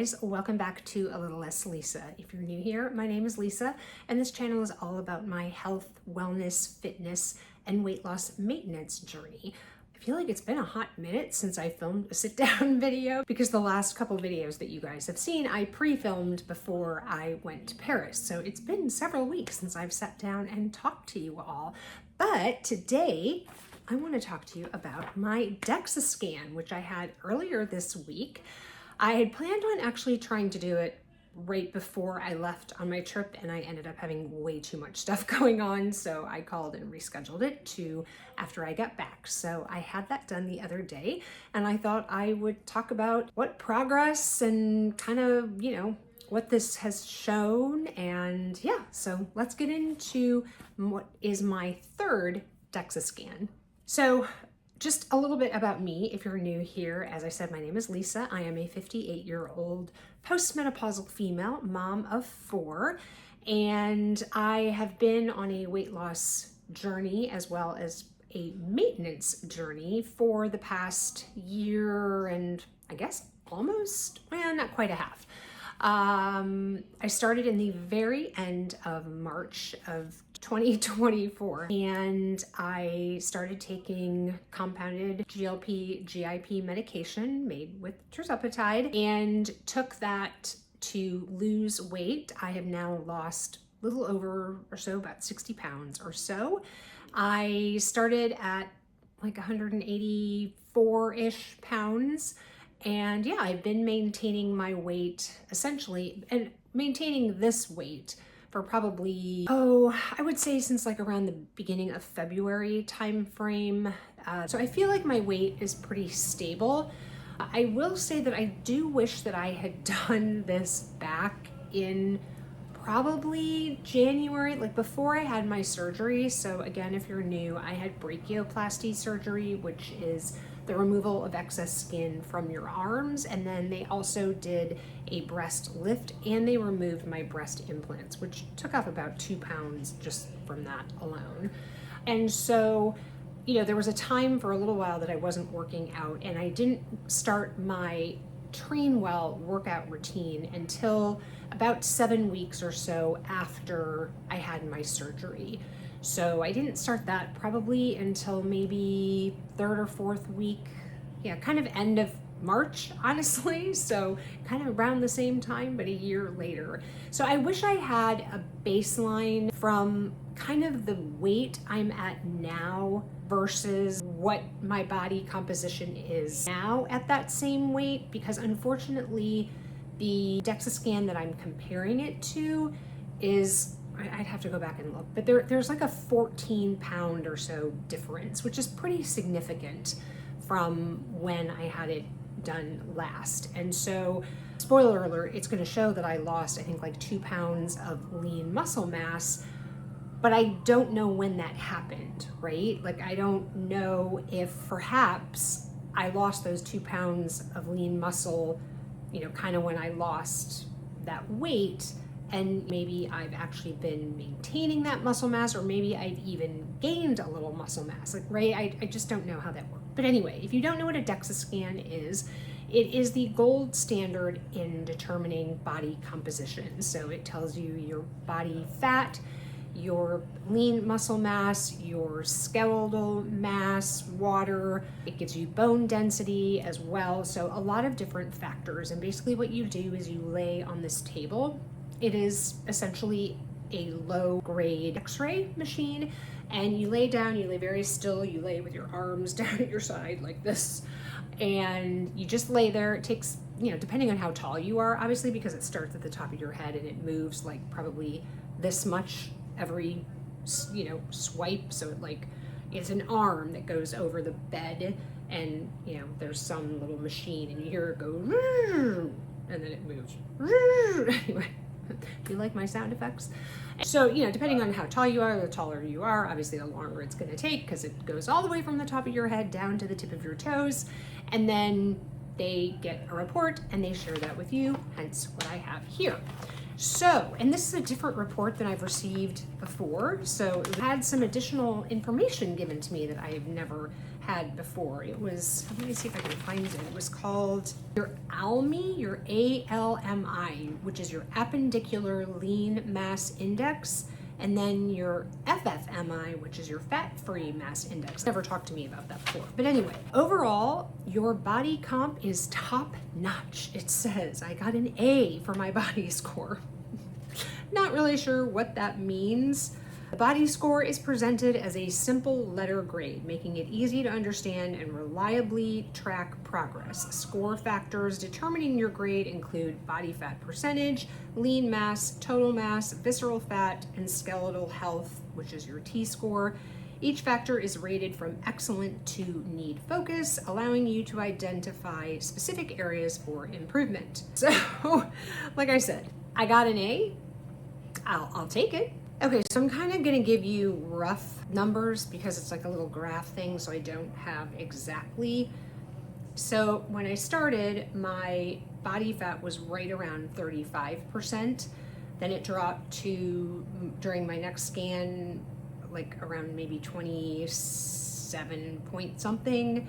guys, welcome back to A Little Less Lisa. If you're new here, my name is Lisa, and this channel is all about my health, wellness, fitness, and weight loss maintenance journey. I feel like it's been a hot minute since I filmed a sit-down video because the last couple videos that you guys have seen, I pre-filmed before I went to Paris. So it's been several weeks since I've sat down and talked to you all. But today, I want to talk to you about my DEXA scan, which I had earlier this week. I had planned on actually trying to do it right before I left on my trip, and I ended up having way too much stuff going on, so I called and rescheduled it to after I got back. So I had that done the other day, and I thought I would talk about what progress and kind of, what this has shown. And yeah, so let's get into what is my third DEXA scan. So just a little bit about me, if you're new here. As I said, my name is Lisa. I am a 58-year-old postmenopausal female, mom of 4, and I have been on a weight loss journey as well as a maintenance journey for the past year and I guess almost, well, not quite a half. I started in the very end of March of 2024, and I started taking compounded GIP medication made with tirzepatide and took that to lose weight. I have now lost a little over or so, about 60 pounds or so. I started at like 184-ish pounds. And yeah, I've been maintaining my weight essentially, and maintaining this weight for probably, I would say since like around the beginning of February time frame. So I feel like my weight is pretty stable. I will say that I do wish that I had done this back in probably January, like before I had my surgery. So again, if you're new, I had brachioplasty surgery, which is the removal of excess skin from your arms, and then they also did a breast lift and they removed my breast implants, which took off about 2 pounds just from that alone. And so, there was a time for a little while that I wasn't working out, and I didn't start my Train Well workout routine until about 7 weeks or so after I had my surgery. So I didn't start that probably until maybe 3rd or 4th week, kind of end of March, honestly. So kind of around the same time, but a year later. So I wish I had a baseline from kind of the weight I'm at now versus what my body composition is now at that same weight, because unfortunately the DEXA scan that I'm comparing it to is, I'd have to go back and look, but there's like a 14-pound or so difference, which is pretty significant from when I had it done last. And so, spoiler alert, it's going to show that I lost, I think, like 2 pounds of lean muscle mass, but I don't know when that happened, right? Like, I don't know if perhaps I lost those 2 pounds of lean muscle, kind of when I lost that weight, and maybe I've actually been maintaining that muscle mass, or maybe I've even gained a little muscle mass, like, right? I just don't know how that works. But anyway, if you don't know what a DEXA scan is, it is the gold standard in determining body composition. So it tells you your body fat, your lean muscle mass, your skeletal mass, water. It gives you bone density as well. So a lot of different factors. And basically what you do is you lay on this table. It is essentially a low-grade X-ray machine, and you lay down, you lay very still, you lay with your arms down at your side like this, and you just lay there. It takes, depending on how tall you are, obviously, because it starts at the top of your head and it moves like probably this much every, swipe. So it's an arm that goes over the bed, and, there's some little machine, and you hear it go, and then it moves. Anyway. Do you like my sound effects? So, depending on how tall you are, the taller you are, obviously the longer it's going to take, because it goes all the way from the top of your head down to the tip of your toes. And then they get a report and they share that with you, hence what I have here. So, and this is a different report than I've received before, so it had some additional information given to me that I have never had before. It was, let me see if I can find it. It was called your ALMI, your ALMI, which is your appendicular lean mass index, and then your FFMI, which is your fat-free mass index. Never talked to me about that before. But anyway, overall, your body comp is top notch. It says I got an A for my body score. Not really sure what that means. The body score is presented as a simple letter grade, making it easy to understand and reliably track progress. Score factors determining your grade include body fat percentage, lean mass, total mass, visceral fat, and skeletal health, which is your T-score. Each factor is rated from excellent to need focus, allowing you to identify specific areas for improvement. So, like I said, I got an A. I'll take it. Okay, so I'm kind of gonna give you rough numbers because it's like a little graph thing, so I don't have exactly. So when I started, my body fat was right around 35%. Then it dropped to, during my next scan, like around maybe 27 point something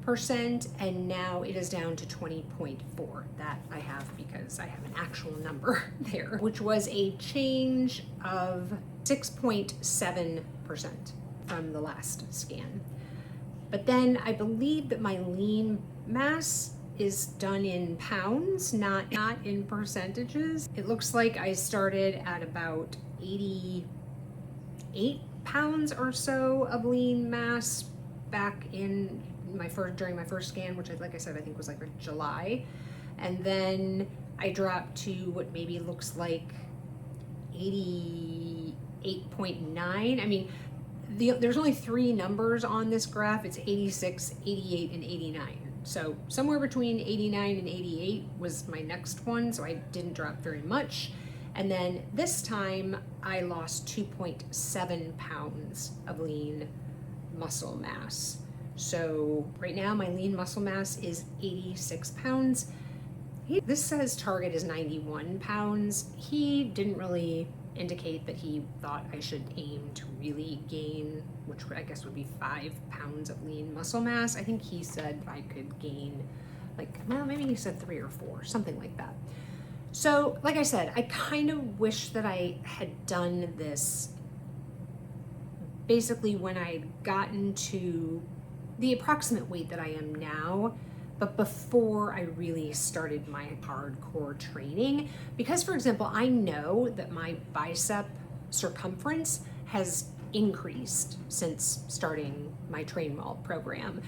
%, and now it is down to 20.4. That I have because I have an actual number there, which was a change of 6.7% from the last scan. But then I believe that my lean mass is done in pounds, not in percentages. It looks like I started at about 88 pounds or so of lean mass back in during my first scan, which like I said, I think was like July. And then I dropped to what maybe looks like 88.9. I mean, there's only 3 numbers on this graph. It's 86, 88, and 89. So somewhere between 89 and 88 was my next one, so I didn't drop very much. And then this time I lost 2.7 pounds of lean muscle mass. So right now my lean muscle mass is 86 pounds. This says target is 91 pounds. He didn't really indicate that he thought I should aim to really gain, which I guess would be 5 pounds of lean muscle mass. I think he said I could gain maybe he said 3 or 4, something like that. So like I said, I kind of wish that I had done this basically when I'd gotten to the approximate weight that I am now, but before I really started my hardcore training. Because, for example, I know that my bicep circumference has increased since starting my Train Well program.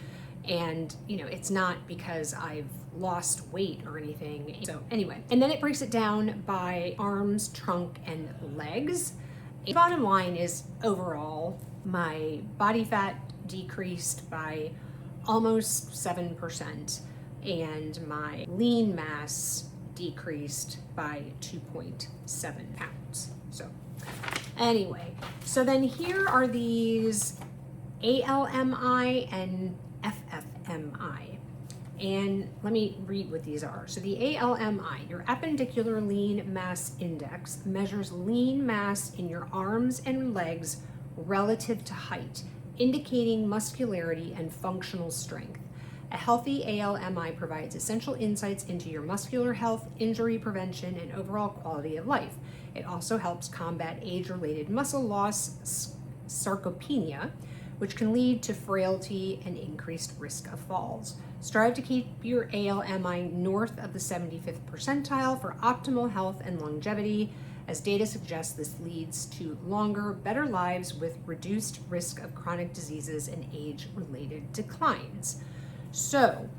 And, it's not because I've lost weight or anything. So anyway, and then it breaks it down by arms, trunk, and legs. The bottom line is overall, my body fat decreased by almost 7%, and my lean mass decreased by 2.7 pounds. So anyway, so then here are these ALMI and FFMI. And let me read what these are. So the ALMI, your appendicular lean mass index, measures lean mass in your arms and legs relative to height, indicating muscularity and functional strength. A healthy ALMI provides essential insights into your muscular health, injury prevention, and overall quality of life. It also helps combat age-related muscle loss, sarcopenia, which can lead to frailty and increased risk of falls. Strive to keep your ALMI north of the 75th percentile for optimal health and longevity. As data suggests, this leads to longer, better lives with reduced risk of chronic diseases and age-related declines. So,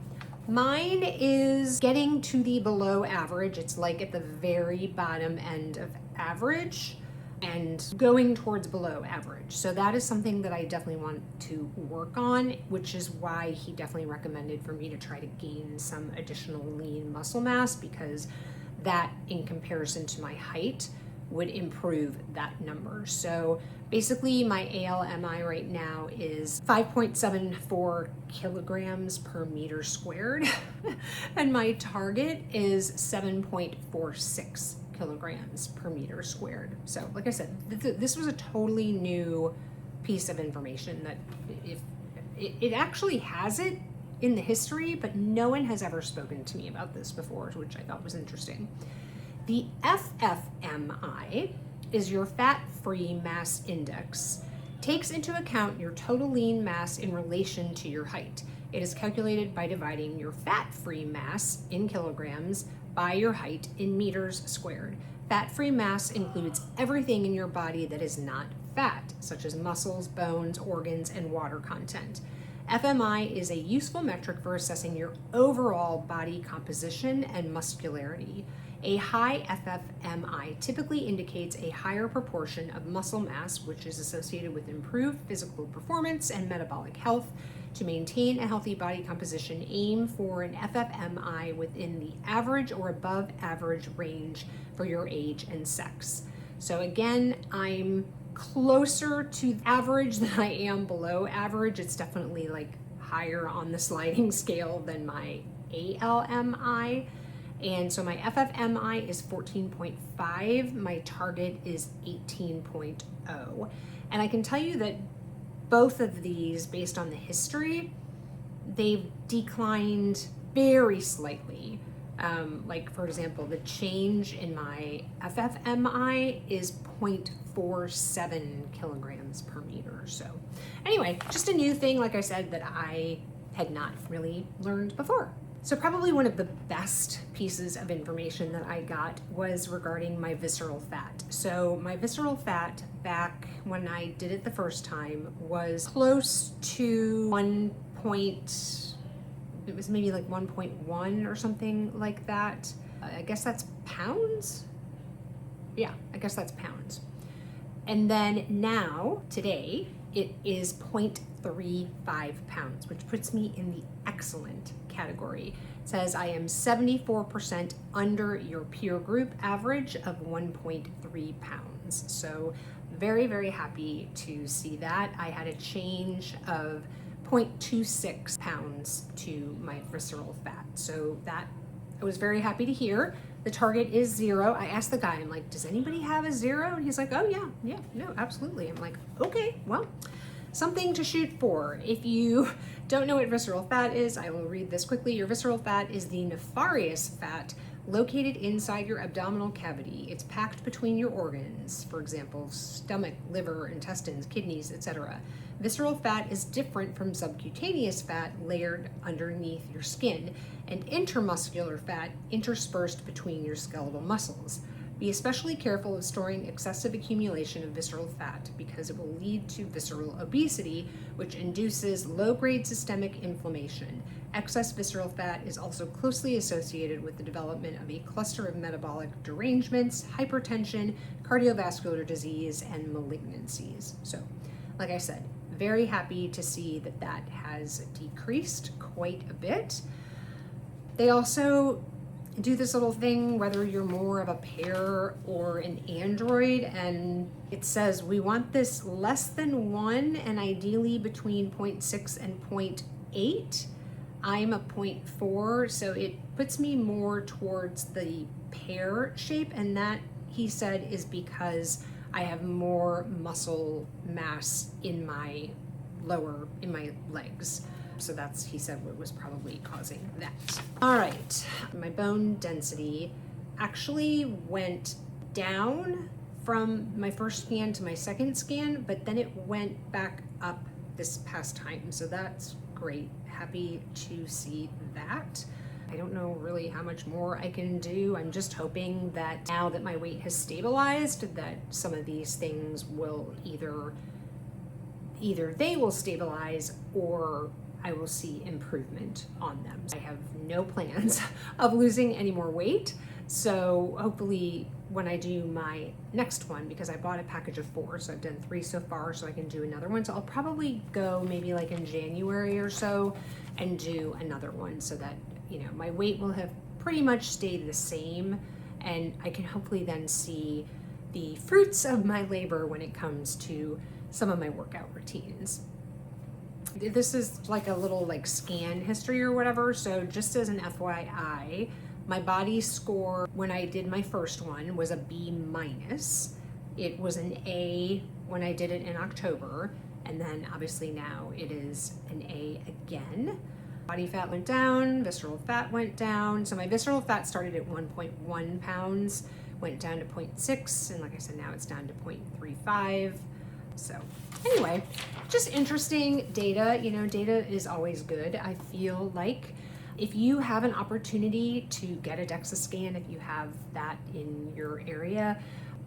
mine is getting to the below average. It's like at the very bottom end of average and going towards below average. So that is something that I definitely want to work on, which is why he definitely recommended for me to try to gain some additional lean muscle mass, because that, in comparison to my height, would improve that number. So basically my ALMI right now is 5.74 kilograms per meter squared, and my target is 7.46 kilograms per meter squared. So like I said, this was a totally new piece of information that if it actually has it in the history, but no one has ever spoken to me about this before, which I thought was interesting. The FFMI is your fat-free mass index. Takes into account your total lean mass in relation to your height. It is calculated by dividing your fat-free mass in kilograms by your height in meters squared. Fat-free mass includes everything in your body that is not fat, such as muscles, bones, organs, and water content. FMI is a useful metric for assessing your overall body composition and muscularity. A high FFMI typically indicates a higher proportion of muscle mass, which is associated with improved physical performance and metabolic health. To maintain a healthy body composition, aim for an FFMI within the average or above average range for your age and sex. So again, I'm closer to average than I am below average. It's definitely like higher on the sliding scale than my ALMI. And so my FFMI is 14.5. My target is 18.0. And I can tell you that both of these, based on the history, they've declined very slightly. Like for example, the change in my FFMI is 0.47 kilograms per meter. So anyway, just a new thing, like I said, that I had not really learned before. So probably one of the best pieces of information that I got was regarding my visceral fat. So my visceral fat back when I did it the first time was close to 1 point, it was maybe like 1.1 or something like that. I guess that's pounds? Yeah, I guess that's pounds. And then now, today, it is 0.35 pounds, which puts me in the excellent category. It says I am 74% under your peer group average of 1.3 pounds. So very, very happy to see that. I had a change of 0.26 pounds to my visceral fat. So that I was very happy to hear. The target is 0. I asked the guy, I'm like, does anybody have a 0? And he's like, oh yeah, no, absolutely. I'm like, okay, well, something to shoot for. If you don't know what visceral fat is, I will read this quickly. Your visceral fat is the nefarious fat located inside your abdominal cavity. It's packed between your organs, for example, stomach, liver, intestines, kidneys, etc. Visceral fat is different from subcutaneous fat layered underneath your skin and intermuscular fat interspersed between your skeletal muscles. Be especially careful of storing excessive accumulation of visceral fat because it will lead to visceral obesity, which induces low-grade systemic inflammation. Excess visceral fat is also closely associated with the development of a cluster of metabolic derangements, hypertension, cardiovascular disease, and malignancies. So, like I said, very happy to see that that has decreased quite a bit. They also do this little thing, whether you're more of a Pear or an Android, and it says we want this less than 1 and ideally between 0.6 and 0.8. I'm a 0.4, so it puts me more towards the Pear shape, and that, he said, is because I have more muscle mass in my legs. So that's, he said, what was probably causing that. All right, my bone density actually went down from my first scan to my second scan, but then it went back up this past time. So that's great. Happy to see that. I don't know really how much more I can do. I'm just hoping that now that my weight has stabilized, that some of these things will either they will stabilize or I will see improvement on them. I have no plans of losing any more weight. So hopefully when I do my next one, because I bought a package of 4, so I've done 3 so far, so I can do another one. So I'll probably go maybe like in January or so and do another one so that, you know, my weight will have pretty much stayed the same, and I can hopefully then see the fruits of my labor when it comes to some of my workout routines. This is like a little like scan history or whatever. So just as an FYI, my body score when I did my first one was a B minus. It was an A when I did it in October. And then obviously now it is an A again. Body fat went down, visceral fat went down. So my visceral fat started at 1.1 pounds, went down to 0.6. And like I said, now it's down to 0.35. So anyway, just interesting data. You know, data is always good. I feel like if you have an opportunity to get a DEXA scan, if you have that in your area,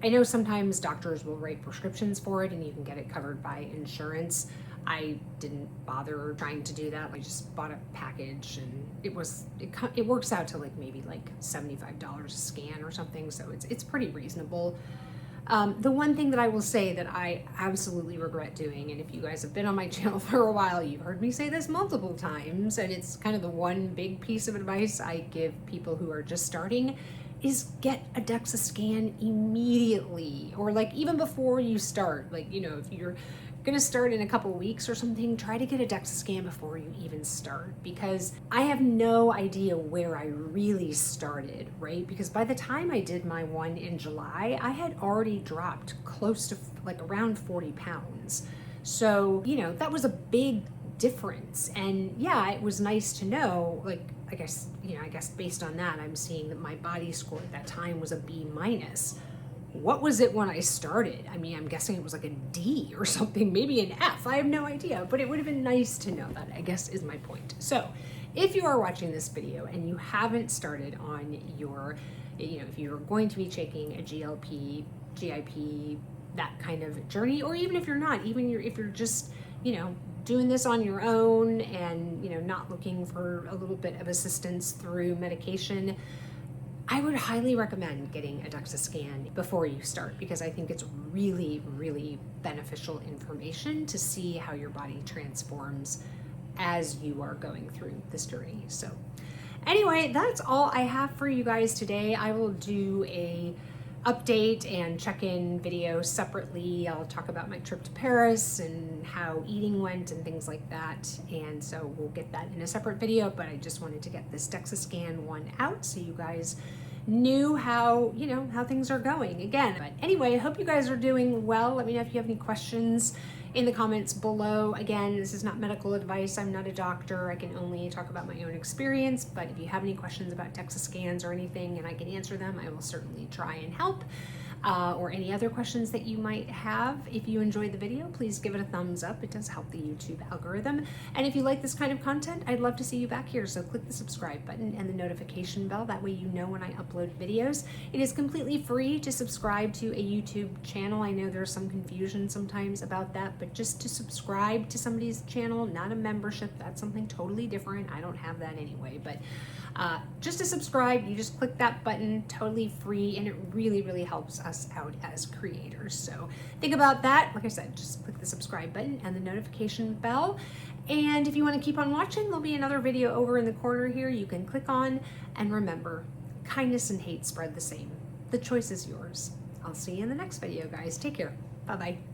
I know sometimes doctors will write prescriptions for it and you can get it covered by insurance. I didn't bother trying to do that. I just bought a package and it works out to like maybe like $75 a scan or something. So it's pretty reasonable. The one thing that I will say that I absolutely regret doing, and if you guys have been on my channel for a while, you've heard me say this multiple times, and it's kind of the one big piece of advice I give people who are just starting, is get a DEXA scan immediately, or like even before you start. Like, you know, if you're gonna start in a couple weeks or something, try to get a DEXA scan before you even start, because I have no idea where I really started, right? Because by the time I did my one in July, I had already dropped close to like around 40 pounds. So, you know, that was a big difference. And yeah, it was nice to know, like, I guess based on that, I'm seeing that my body score at that time was a B minus. What was it when I started? I mean, I'm guessing it was like a D or something, maybe an F. I have no idea, but it would have been nice to know that, I guess is my point. So if you are watching this video and you haven't started on your, you know, if you're going to be taking a GLP, GIP, that kind of journey, or even if you're not, if you're just, you know, doing this on your own and, you know, not looking for a little bit of assistance through medication, I would highly recommend getting a DEXA scan before you start, because I think it's really, really beneficial information to see how your body transforms as you are going through this journey. So anyway, that's all I have for you guys today. I will do a update and check-in video separately. I'll talk about my trip to Paris and how eating went and things like that. And so we'll get that in a separate video, but I just wanted to get this DEXA scan one out so you guys knew how, you know, how things are going again. But anyway, I hope you guys are doing well. Let me know if you have any questions in the comments below. Again, this is not medical advice. I'm not a doctor. I can only talk about my own experience, but if you have any questions about DEXA scans or anything and I can answer them, I will certainly try and help. Or any other questions that you might have. If you enjoyed the video, please give it a thumbs up. It does help the YouTube algorithm. And if you like this kind of content, I'd love to see you back here. So click the subscribe button and the notification bell. That way you know when I upload videos. It is completely free to subscribe to a YouTube channel. I know there's some confusion sometimes about that, but just to subscribe to somebody's channel, not a membership, that's something totally different. I don't have that anyway, but just to subscribe, you just click that button, totally free, and it really, really helps us out as creators. So think about that. Like I said, just click the subscribe button and the notification bell. And if you want to keep on watching, there'll be another video over in the corner here you can click on. And remember, kindness and hate spread the same. The choice is yours. I'll see you in the next video, guys. Take care. Bye-bye.